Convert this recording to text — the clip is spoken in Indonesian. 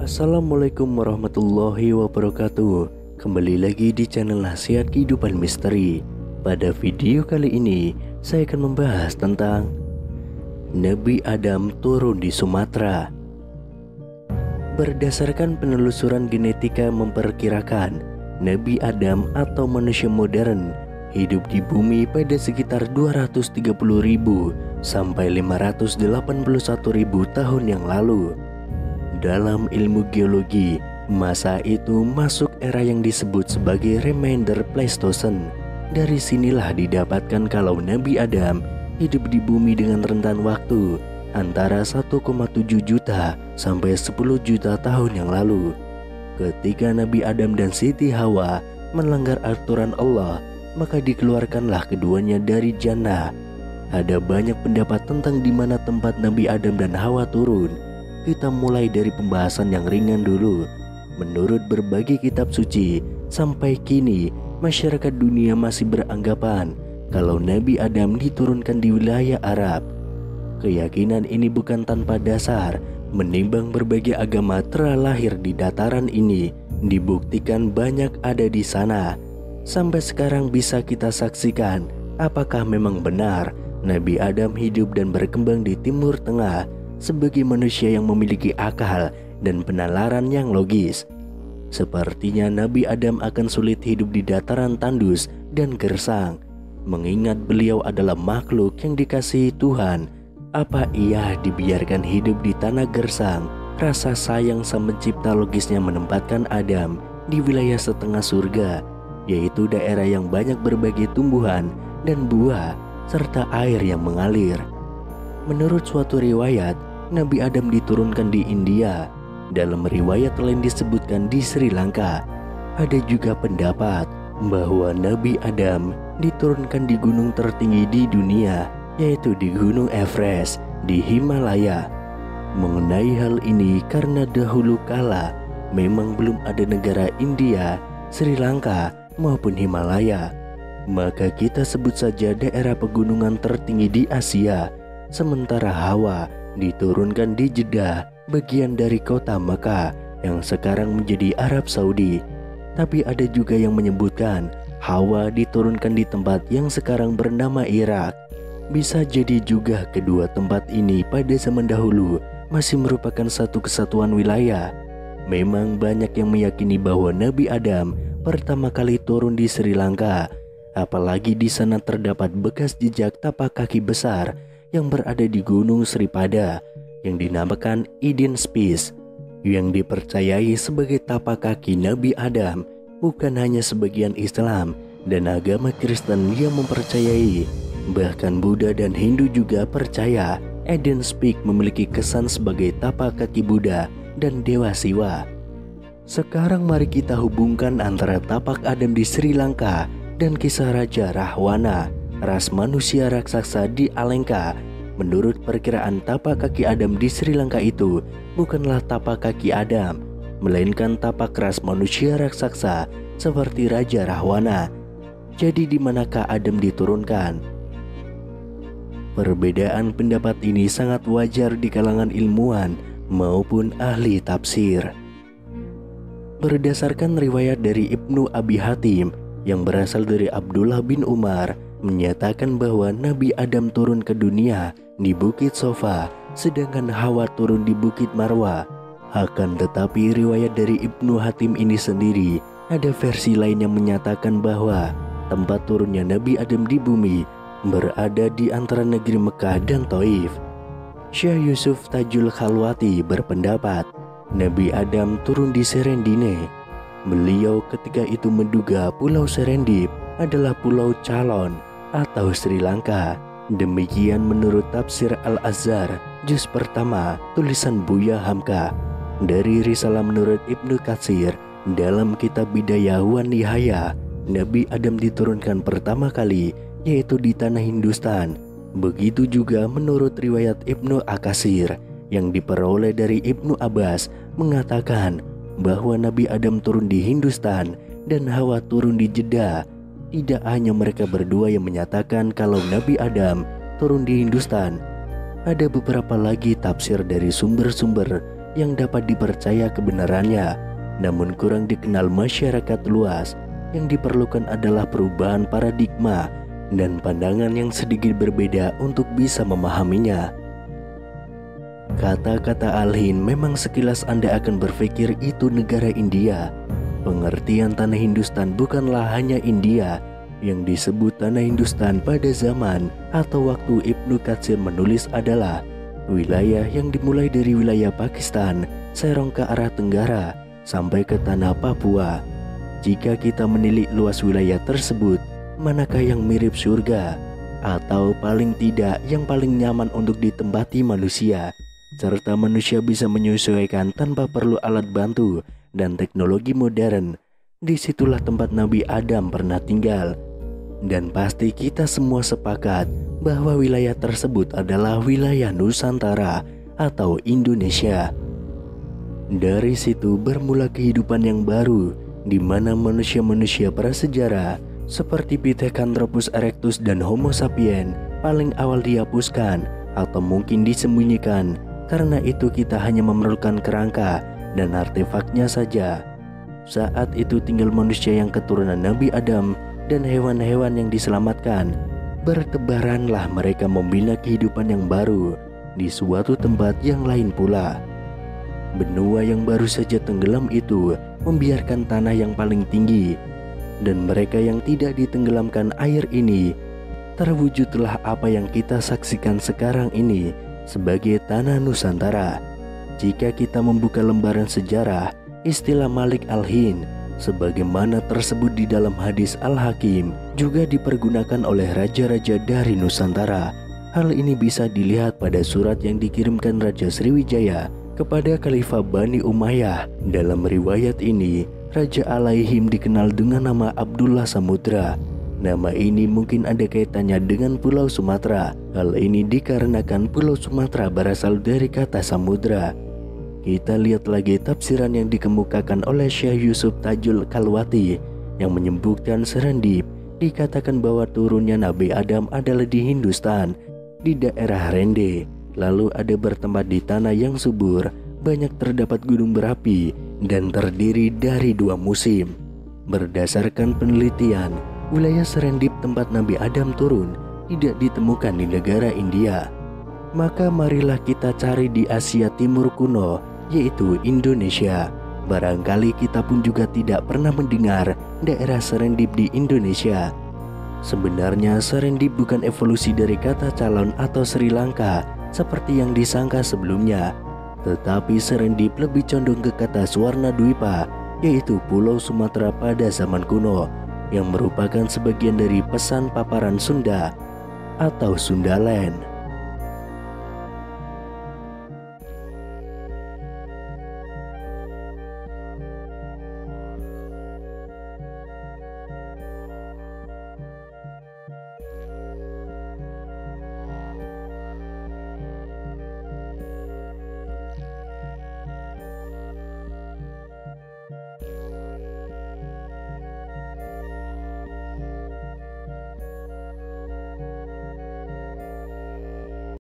Assalamualaikum warahmatullahi wabarakatuh. Kembali lagi di channel Nasihat Kehidupan Misteri. Pada video kali ini saya akan membahas tentang Nabi Adam turun di Sumatera. Berdasarkan penelusuran genetika memperkirakan Nabi Adam atau manusia modern hidup di bumi pada sekitar 230.000 sampai 581.000 tahun yang lalu. Dalam ilmu geologi, masa itu masuk era yang disebut sebagai Remainder Pleistocene. Dari sinilah didapatkan kalau Nabi Adam hidup di bumi dengan rentan waktu antara 1,7 juta sampai 10 juta tahun yang lalu. Ketika Nabi Adam dan Siti Hawa melanggar aturan Allah, maka dikeluarkanlah keduanya dari jannah. Ada banyak pendapat tentang di mana tempat Nabi Adam dan Hawa turun. Kita mulai dari pembahasan yang ringan dulu. Menurut berbagai kitab suci, sampai kini masyarakat dunia masih beranggapan kalau Nabi Adam diturunkan di wilayah Arab. Keyakinan ini bukan tanpa dasar. Menimbang berbagai agama telah lahir di dataran ini, dibuktikan banyak ada di sana. Sampai sekarang bisa kita saksikan apakah memang benar Nabi Adam hidup dan berkembang di Timur Tengah sebagai manusia yang memiliki akal dan penalaran yang logis. Sepertinya Nabi Adam akan sulit hidup di dataran tandus dan gersang, mengingat beliau adalah makhluk yang dikasihi Tuhan. Apa ia dibiarkan hidup di tanah gersang? Rasa sayang Sang Pencipta logisnya menempatkan Adam di wilayah setengah surga, yaitu daerah yang banyak berbagai tumbuhan dan buah serta air yang mengalir. Menurut suatu riwayat, Nabi Adam diturunkan di India. Dalam riwayat lain disebutkan di Sri Lanka. Ada juga pendapat bahwa Nabi Adam diturunkan di gunung tertinggi di dunia, yaitu di Gunung Everest di Himalaya. Mengenai hal ini karena dahulu kala memang belum ada negara India, Sri Lanka maupun Himalaya, maka kita sebut saja daerah pegunungan tertinggi di Asia. Sementara Hawa diturunkan di Jeddah, bagian dari kota Mekah yang sekarang menjadi Arab Saudi. Tapi ada juga yang menyebutkan Hawa diturunkan di tempat yang sekarang bernama Irak. Bisa jadi juga kedua tempat ini pada zaman dahulu masih merupakan satu kesatuan wilayah. Memang banyak yang meyakini bahwa Nabi Adam pertama kali turun di Sri Lanka. Apalagi di sana terdapat bekas jejak tapak kaki besar yang berada di Gunung Sripada yang dinamakan Eden Spis, yang dipercayai sebagai tapak kaki Nabi Adam. Bukan hanya sebagian Islam dan agama Kristen yang mempercayai, bahkan Buddha dan Hindu juga percaya Eden Spik memiliki kesan sebagai tapak kaki Buddha dan Dewa Siwa. Sekarang mari kita hubungkan antara tapak Adam di Sri Lanka dan kisah Raja Rahwana, ras manusia raksasa di Alengka. Menurut perkiraan tapak kaki Adam di Sri Lanka itu bukanlah tapak kaki Adam, melainkan tapak ras manusia raksasa seperti Raja Rahwana. Jadi di manakah Adam diturunkan? Perbedaan pendapat ini sangat wajar di kalangan ilmuwan maupun ahli tafsir. Berdasarkan riwayat dari Ibnu Abi Hatim yang berasal dari Abdullah bin Umar, menyatakan bahwa Nabi Adam turun ke dunia di Bukit Sofa, sedangkan Hawa turun di Bukit Marwa. Akan tetapi riwayat dari Ibnu Hatim ini sendiri, ada versi lain yang menyatakan bahwa tempat turunnya Nabi Adam di bumi berada di antara negeri Mekah dan Taif. Syekh Yusuf Tajul Khalwati berpendapat Nabi Adam turun di Serendine. Beliau ketika itu menduga Pulau Serendip adalah Pulau Calon atau Sri Lanka. Demikian menurut tafsir Al-Azhar juz pertama tulisan Buya Hamka. Dari risalah menurut Ibnu Katsir dalam kitab Bidayah wan Nihayah, Nabi Adam diturunkan pertama kali yaitu di tanah Hindustan. Begitu juga menurut riwayat Ibnu Akasir yang diperoleh dari Ibnu Abbas mengatakan bahwa Nabi Adam turun di Hindustan dan Hawa turun di Jeddah. Tidak hanya mereka berdua yang menyatakan kalau Nabi Adam turun di Hindustan. Ada beberapa lagi tafsir dari sumber-sumber yang dapat dipercaya kebenarannya, namun kurang dikenal masyarakat luas. Yang diperlukan adalah perubahan paradigma dan pandangan yang sedikit berbeda untuk bisa memahaminya. Kata-kata Al-Hind memang sekilas Anda akan berpikir itu negara India. Pengertian tanah Hindustan bukanlah hanya India. Yang disebut tanah Hindustan pada zaman atau waktu Ibnu Katsir menulis adalah wilayah yang dimulai dari wilayah Pakistan, serong ke arah tenggara, sampai ke tanah Papua. Jika kita menilik luas wilayah tersebut, manakah yang mirip surga? Atau paling tidak yang paling nyaman untuk ditempati manusia, serta manusia bisa menyesuaikan tanpa perlu alat bantu dan teknologi modern. Disitulah tempat Nabi Adam pernah tinggal. Dan pasti kita semua sepakat bahwa wilayah tersebut adalah wilayah Nusantara atau Indonesia. Dari situ bermula kehidupan yang baru, di mana manusia-manusia prasejarah seperti Pithecanthropus erectus dan Homo sapiens paling awal dihapuskan atau mungkin disembunyikan. Karena itu kita hanya memerlukan kerangka dan artefaknya saja. Saat itu tinggal manusia yang keturunan Nabi Adam dan hewan-hewan yang diselamatkan. Bertebaranlah mereka membina kehidupan yang baru di suatu tempat yang lain pula. Benua yang baru saja tenggelam itu membiarkan tanah yang paling tinggi, dan mereka yang tidak ditenggelamkan air ini, terwujudlah apa yang kita saksikan sekarang ini sebagai tanah Nusantara. Jika kita membuka lembaran sejarah, istilah Malik Al-Hind sebagaimana tersebut di dalam hadis Al-Hakim juga dipergunakan oleh raja-raja dari Nusantara. Hal ini bisa dilihat pada surat yang dikirimkan Raja Sriwijaya kepada Khalifah Bani Umayyah. Dalam riwayat ini, Raja Al-Hind dikenal dengan nama Abdullah Samudra. Nama ini mungkin ada kaitannya dengan Pulau Sumatera. Hal ini dikarenakan Pulau Sumatera berasal dari kata samudra. Kita lihat lagi tafsiran yang dikemukakan oleh Syekh Yusuf Tajul Kalwati yang menyebutkan Serendip dikatakan bahwa turunnya Nabi Adam adalah di Hindustan, di daerah Rende. Lalu ada bertempat di tanah yang subur, banyak terdapat gunung berapi, dan terdiri dari 2 musim. Berdasarkan penelitian, wilayah Serendip tempat Nabi Adam turun tidak ditemukan di negara India. Maka marilah kita cari di Asia Timur kuno, yaitu Indonesia. Barangkali kita pun juga tidak pernah mendengar daerah Serendip di Indonesia. Sebenarnya Serendip bukan evolusi dari kata calon atau Sri Lanka seperti yang disangka sebelumnya, tetapi Serendip lebih condong ke kata Swarna Dwipa, yaitu Pulau Sumatera pada zaman kuno, yang merupakan sebagian dari pesan paparan Sunda atau Sundaland.